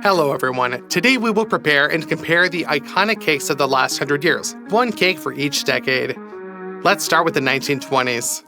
Hello everyone, today we will prepare and compare the iconic cakes of the last 100 years, one cake for each decade. Let's start with the 1920s.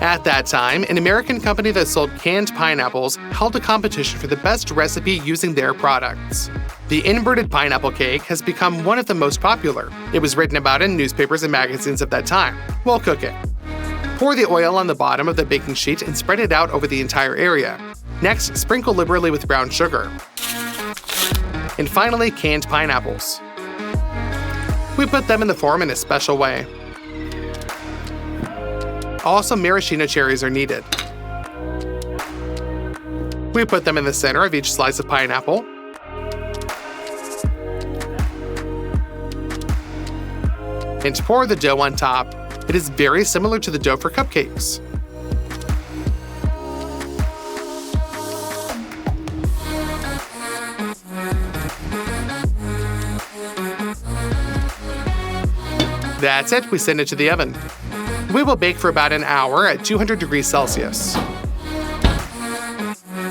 At that time, an American company that sold canned pineapples held a competition for the best recipe using their products. The inverted pineapple cake has become one of the most popular. It was written about in newspapers and magazines of that time. We'll cook it. Pour the oil on the bottom of the baking sheet and spread it out over the entire area. Next, sprinkle liberally with brown sugar. And finally, canned pineapples. We put them in the form in a special way. Also, maraschino cherries are needed. We put them in the center of each slice of pineapple. And pour the dough on top. It is very similar to the dough for cupcakes. That's it, we send it to the oven. We will bake for about an hour at 200 degrees Celsius.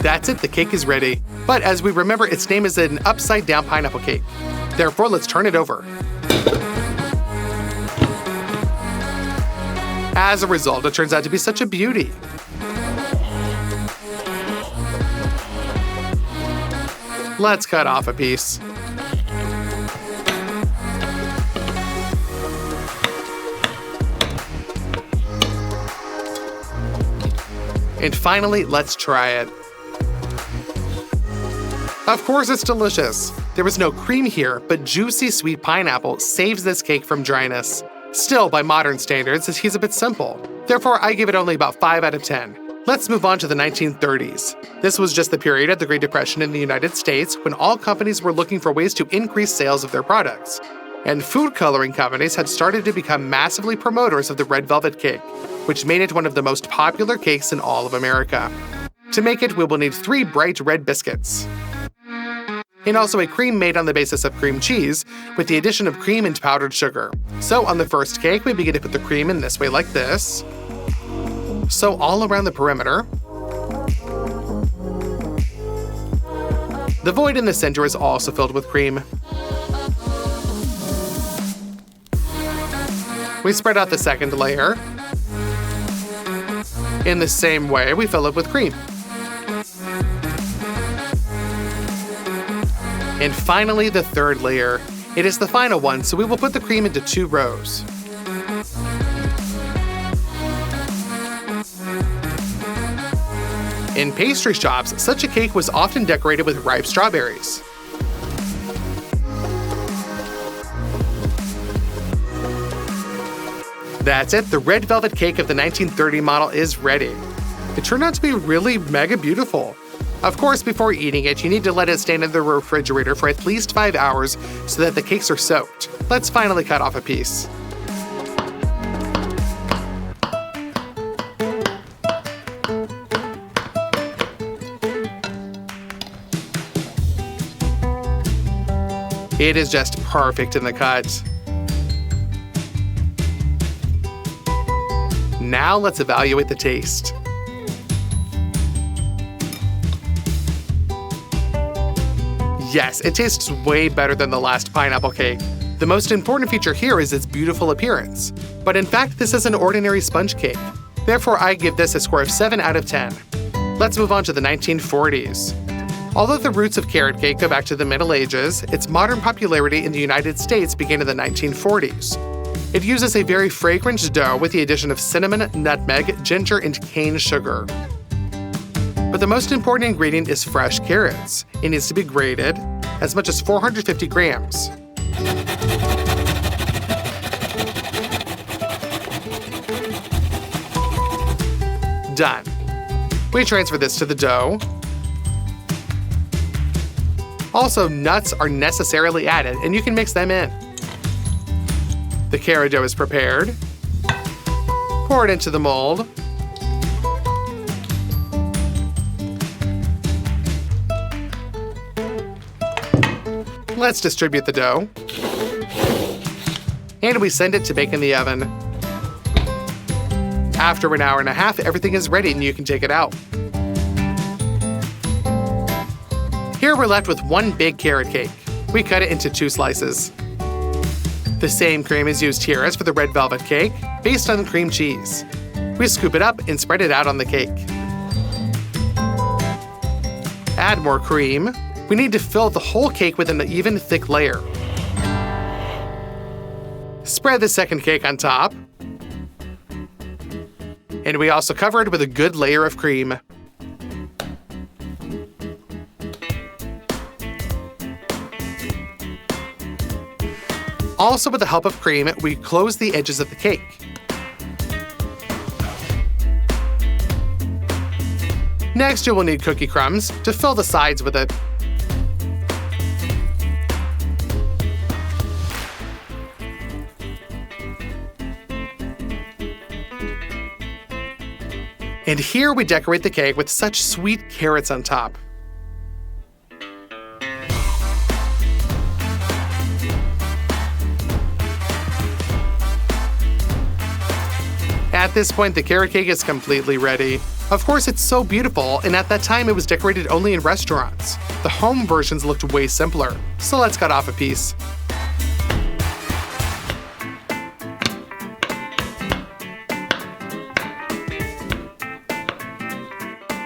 That's it, the cake is ready. But as we remember, its name is an upside-down pineapple cake. Therefore, let's turn it over. As a result, it turns out to be such a beauty. Let's cut off a piece. And finally, let's try it. Of course, it's delicious. There was no cream here, but juicy sweet pineapple saves this cake from dryness. Still, by modern standards, he's a bit simple. Therefore, I give it only about 5 out of 10. Let's move on to the 1930s. This was just the period of the Great Depression in the United States when all companies were looking for ways to increase sales of their products. And food coloring companies had started to become massively promoters of the red velvet cake, which made it one of the most popular cakes in all of America. To make it, we will need 3 bright red biscuits. And also a cream made on the basis of cream cheese, with the addition of cream and powdered sugar. So on the first cake, we begin to put the cream in this way like this. So all around the perimeter. The void in the center is also filled with cream. We spread out the second layer. In the same way, we fill it with cream. And finally, the third layer. It is the final one, so we will put the cream into 2 rows. In pastry shops, such a cake was often decorated with ripe strawberries. That's it, the red velvet cake of the 1930 model is ready. It turned out to be really mega beautiful. Of course, before eating it, you need to let it stand in the refrigerator for at least 5 hours so that the cakes are soaked. Let's finally cut off a piece. It is just perfect in the cut. Now let's evaluate the taste. Yes, it tastes way better than the last pineapple cake. The most important feature here is its beautiful appearance. But in fact, this is an ordinary sponge cake. Therefore, I give this a score of 7 out of 10. Let's move on to the 1940s. Although the roots of carrot cake go back to the Middle Ages, its modern popularity in the United States began in the 1940s. It uses a very fragrant dough with the addition of cinnamon, nutmeg, ginger, and cane sugar. But the most important ingredient is fresh carrots. It needs to be grated, as much as 450 grams. Done. We transfer this to the dough. Also, nuts are necessarily added, and you can mix them in. The carrot dough is prepared. Pour it into the mold. Let's distribute the dough. And we send it to bake in the oven. After an hour and a half, everything is ready and you can take it out. Here Here we're left with one big carrot cake. We cut it into 2 slices. The same cream is used here as for the red velvet cake, based on cream cheese. We scoop it up and spread it out on the cake. Add more cream. We need to fill the whole cake with an even, thick layer. Spread the second cake on top. And we also cover it with a good layer of cream. Also, with the help of cream, we close the edges of the cake. Next, you will need cookie crumbs to fill the sides with it. And here we decorate the cake with such sweet carrots on top. At this point, the carrot cake is completely ready. Of course, it's so beautiful, and at that time it was decorated only in restaurants. The home versions looked way simpler, so let's cut off a piece.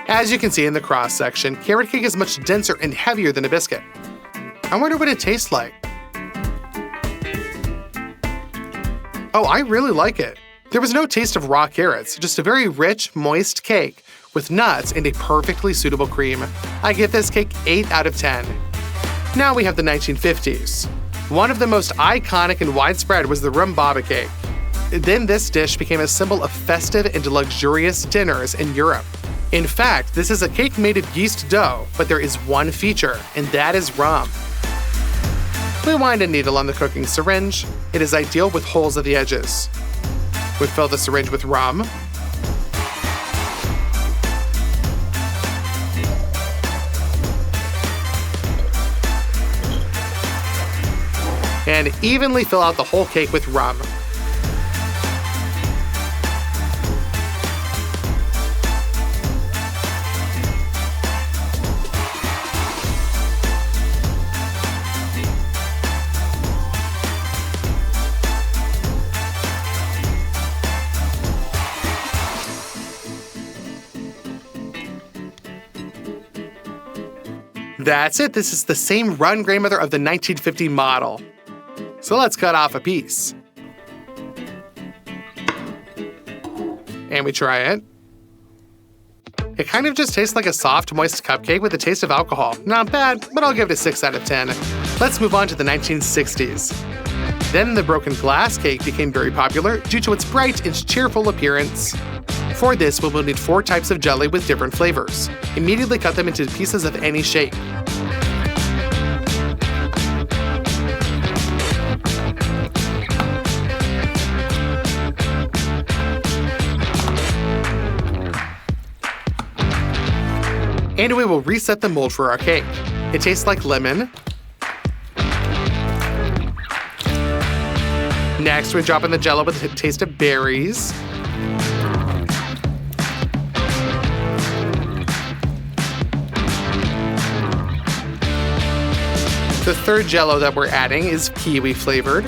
As you can see in the cross section, carrot cake is much denser and heavier than a biscuit. I wonder what it tastes like. Oh, I really like it. There was no taste of raw carrots, just a very rich, moist cake with nuts and a perfectly suitable cream. I give this cake 8 out of 10. Now we have the 1950s. One of the most iconic and widespread was the rumbaba cake. Then this dish became a symbol of festive and luxurious dinners in Europe. In fact, this is a cake made of yeast dough, but there is one feature, and that is rum. We wind a needle on the cooking syringe. It is ideal with holes at the edges. We fill the syringe with rum. And evenly fill out the whole cake with rum. That's it, this is the same run grandmother of the 1950 model. So let's cut off a piece. And we try it. It kind of just tastes like a soft, moist cupcake with a taste of alcohol. Not bad, but I'll give it a 6 out of 10. Let's move on to the 1960s. Then the broken glass cake became very popular due to its bright and cheerful appearance. For this, we will need 4 types of jelly with different flavors. Immediately cut them into pieces of any shape. And we will reset the mold for our cake. It tastes like lemon. Next, we drop in the jello with a taste of berries. The third jello that we're adding is kiwi flavored.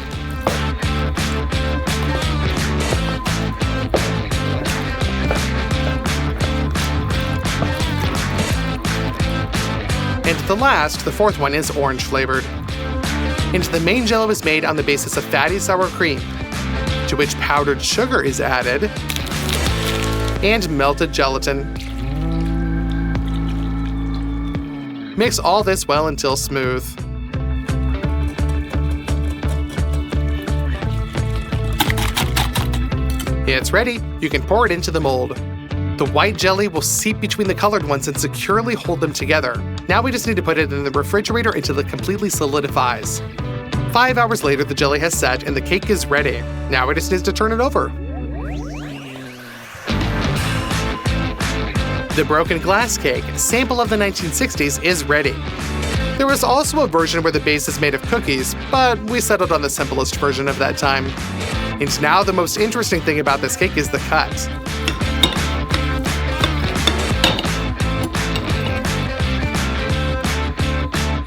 And the last, the fourth one, is orange flavored. And the main jello is made on the basis of fatty sour cream, to which powdered sugar is added, and melted gelatin. Mix all this well until smooth. It's ready. You can pour it into the mold. The white jelly will seep between the colored ones and securely hold them together. Now we just need to put it in the refrigerator until it completely solidifies. 5 hours later, the jelly has set and the cake is ready. Now we just need to turn it over. The broken glass cake, sample of the 1960s, is ready. There was also a version where the base is made of cookies, but we settled on the simplest version of that time. And now the most interesting thing about this cake is the cut.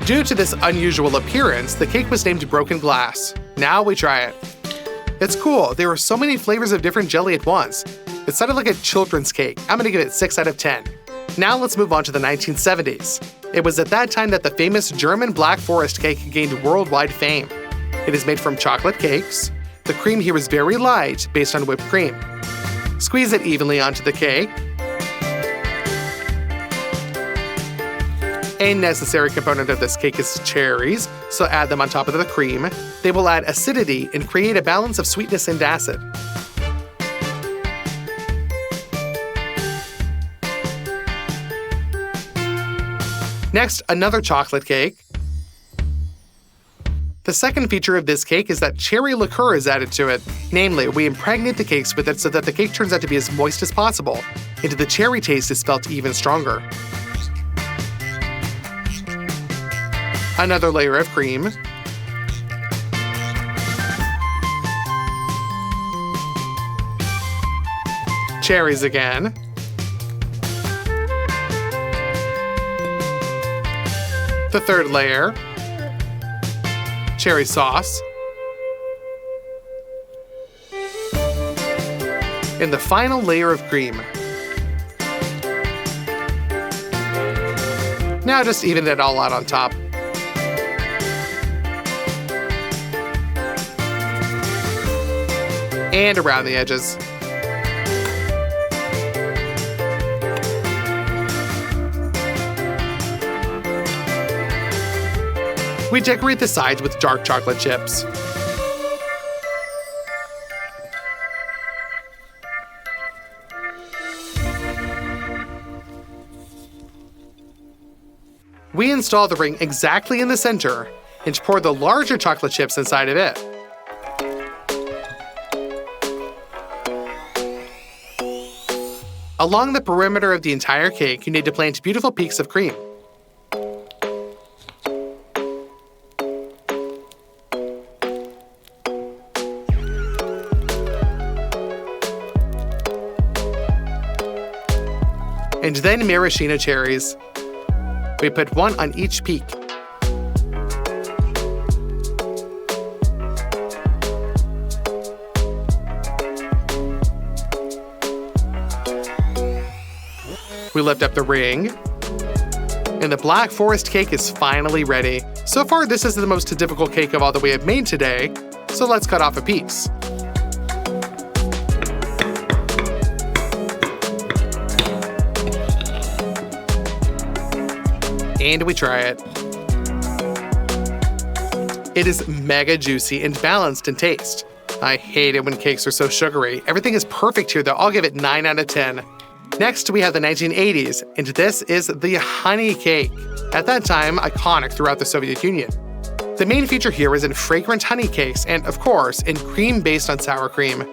Due to this unusual appearance, the cake was named Broken Glass. Now we try it. It's cool, there were so many flavors of different jelly at once. It sounded like a children's cake. I'm gonna give it 6 out of 10. Now let's move on to the 1970s. It was at that time that the famous German Black Forest cake gained worldwide fame. It is made from chocolate cakes. The cream here is very light, based on whipped cream. Squeeze it evenly onto the cake. A necessary component of this cake is cherries, so add them on top of the cream. They will add acidity and create a balance of sweetness and acid. Next, another chocolate cake. The second feature of this cake is that cherry liqueur is added to it. Namely, we impregnate the cakes with it so that the cake turns out to be as moist as possible, and the cherry taste is felt even stronger. Another layer of cream. Cherries again. The third layer. Cherry sauce. And the final layer of cream. Now just even it all out on top. And around the edges. We decorate the sides with dark chocolate chips. We install the ring exactly in the center and pour the larger chocolate chips inside of it. Along the perimeter of the entire cake, you need to plant beautiful peaks of cream. And then maraschino cherries. We put one on each peak. We lift up the ring. And the Black Forest cake is finally ready. So far, this is the most difficult cake of all that we have made today, so let's cut off a piece. And we try it. It is mega juicy and balanced in taste. I hate it when cakes are so sugary. Everything is perfect here though. I'll give it 9 out of 10. Next, we have the 1980s, and this is the honey cake. At that time, iconic throughout the Soviet Union. The main feature here is in fragrant honey cakes, and of course, in cream based on sour cream.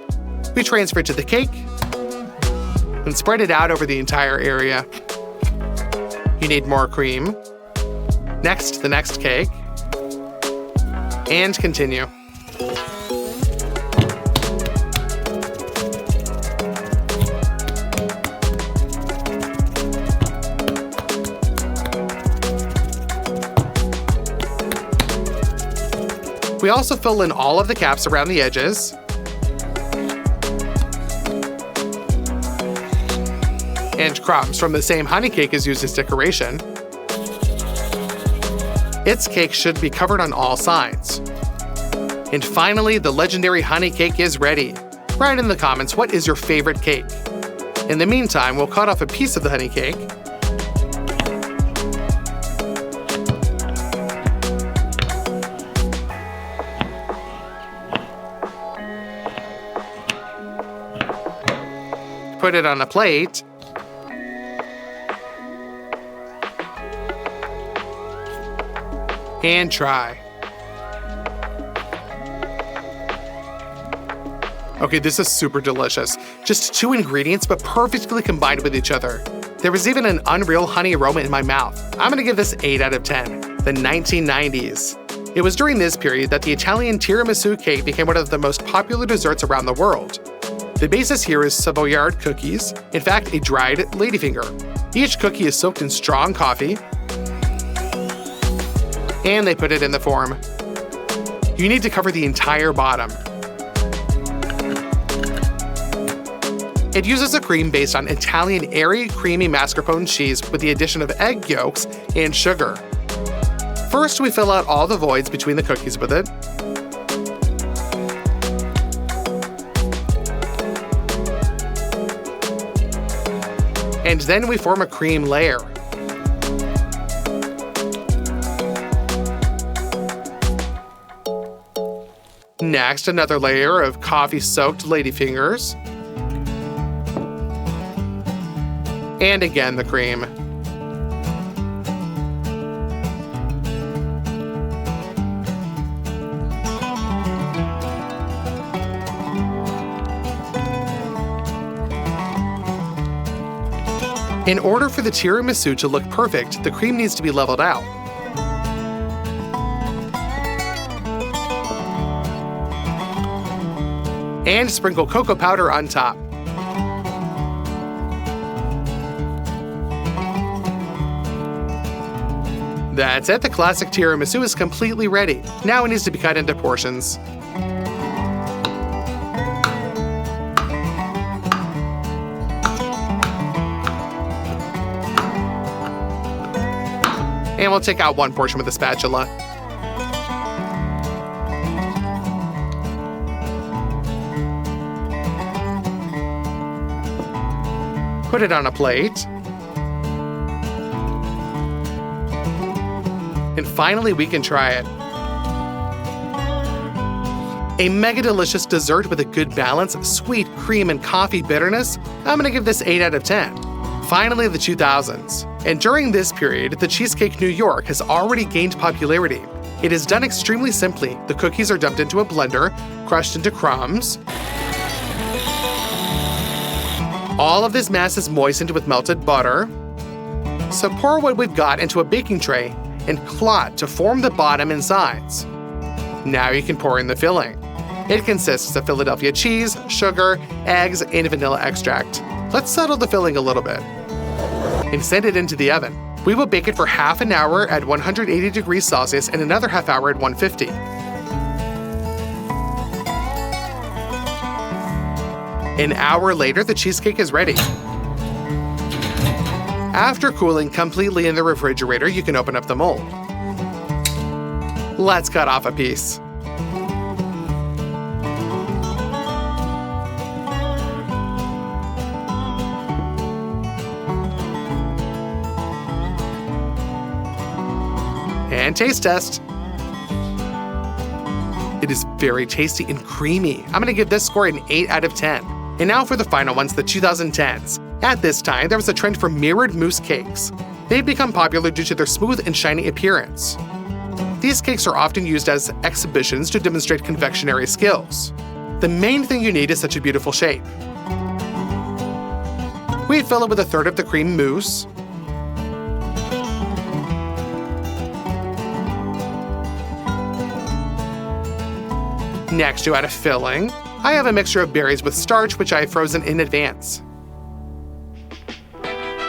We transfer it to the cake and spread it out over the entire area. You need more cream. Next, the next cake. And continue. We also fill in all of the caps around the edges. And crumbs from the same honey cake is used as decoration. Its cake should be covered on all sides. And finally, the legendary honey cake is ready. Write in the comments what is your favorite cake. In the meantime, we'll cut off a piece of the honey cake. Put it on a plate. And try. Okay, this is super delicious. Just 2 ingredients, but perfectly combined with each other. There was even an unreal honey aroma in my mouth. I'm gonna give this 8 out of 10. The 1990s. It was during this period that the Italian tiramisu cake became one of the most popular desserts around the world. The basis here is Savoyard cookies, in fact, a dried ladyfinger. Each cookie is soaked in strong coffee, and they put it in the form. You need to cover the entire bottom. It uses a cream based on Italian airy, creamy mascarpone cheese with the addition of egg yolks and sugar. First, we fill out all the voids between the cookies with it. And then we form a cream layer. Next, another layer of coffee-soaked ladyfingers. And again, the cream. In order for the tiramisu to look perfect, the cream needs to be leveled out. And sprinkle cocoa powder on top. That's it, the classic tiramisu is completely ready. Now it needs to be cut into portions. And we'll take out one portion with a spatula. Put it on a plate. And finally, we can try it. A mega delicious dessert with a good balance of sweet cream and coffee bitterness. I'm gonna give this 8 out of 10. Finally, the 2000s. And during this period, the Cheesecake New York has already gained popularity. It is done extremely simply. The cookies are dumped into a blender, crushed into crumbs. All of this mass is moistened with melted butter. So pour what we've got into a baking tray and clot to form the bottom and sides. Now you can pour in the filling. It consists of Philadelphia cheese, sugar, eggs, and vanilla extract. Let's settle the filling a little bit and send it into the oven. We will bake it for half an hour at 180 degrees Celsius and another half hour at 150. An hour later, the cheesecake is ready. After cooling completely in the refrigerator, you can open up the mold. Let's cut off a piece. And taste test. It is very tasty and creamy. I'm gonna give this score an 8 out of 10. And now for the final ones, the 2010s. At this time, there was a trend for mirrored mousse cakes. They've become popular due to their smooth and shiny appearance. These cakes are often used as exhibitions to demonstrate confectionery skills. The main thing you need is such a beautiful shape. We fill it with a third of the cream mousse. Next, you add a filling. I have a mixture of berries with starch, which I have frozen in advance.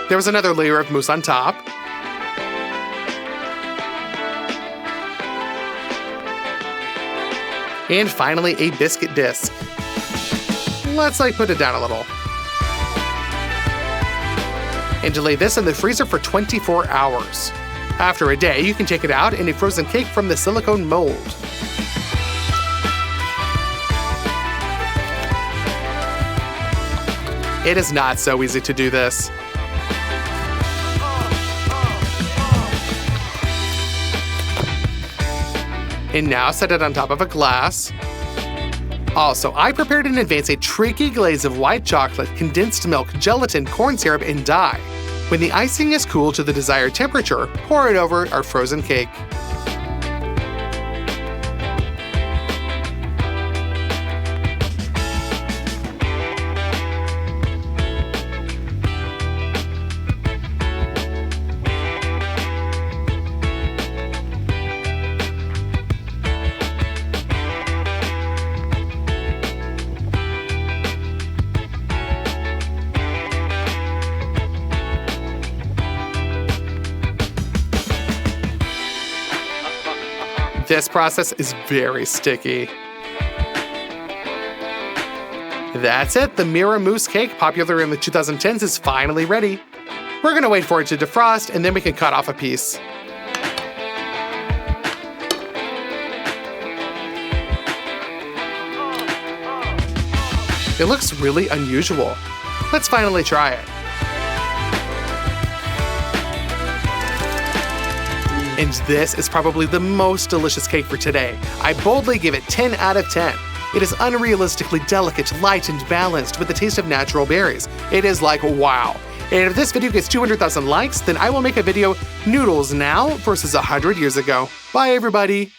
There was another layer of mousse on top. And finally, a biscuit disc. Let's put it down a little. And lay this in the freezer for 24 hours. After a day, you can take it out in a frozen cake from the silicone mold. It is not so easy to do this. And now set it on top of a glass. Also, I prepared in advance a tricky glaze of white chocolate, condensed milk, gelatin, corn syrup, and dye. When the icing is cooled to the desired temperature, pour it over our frozen cake. This process is very sticky. That's it, the mirror mousse cake, popular in the 2010s, is finally ready. We're gonna wait for it to defrost, and then we can cut off a piece. It looks really unusual. Let's finally try it. And this is probably the most delicious cake for today. I boldly give it 10 out of 10. It is unrealistically delicate, light, and balanced with the taste of natural berries. It is like wow. And if this video gets 200,000 likes, then I will make a video noodles now versus 100 years ago. Bye everybody!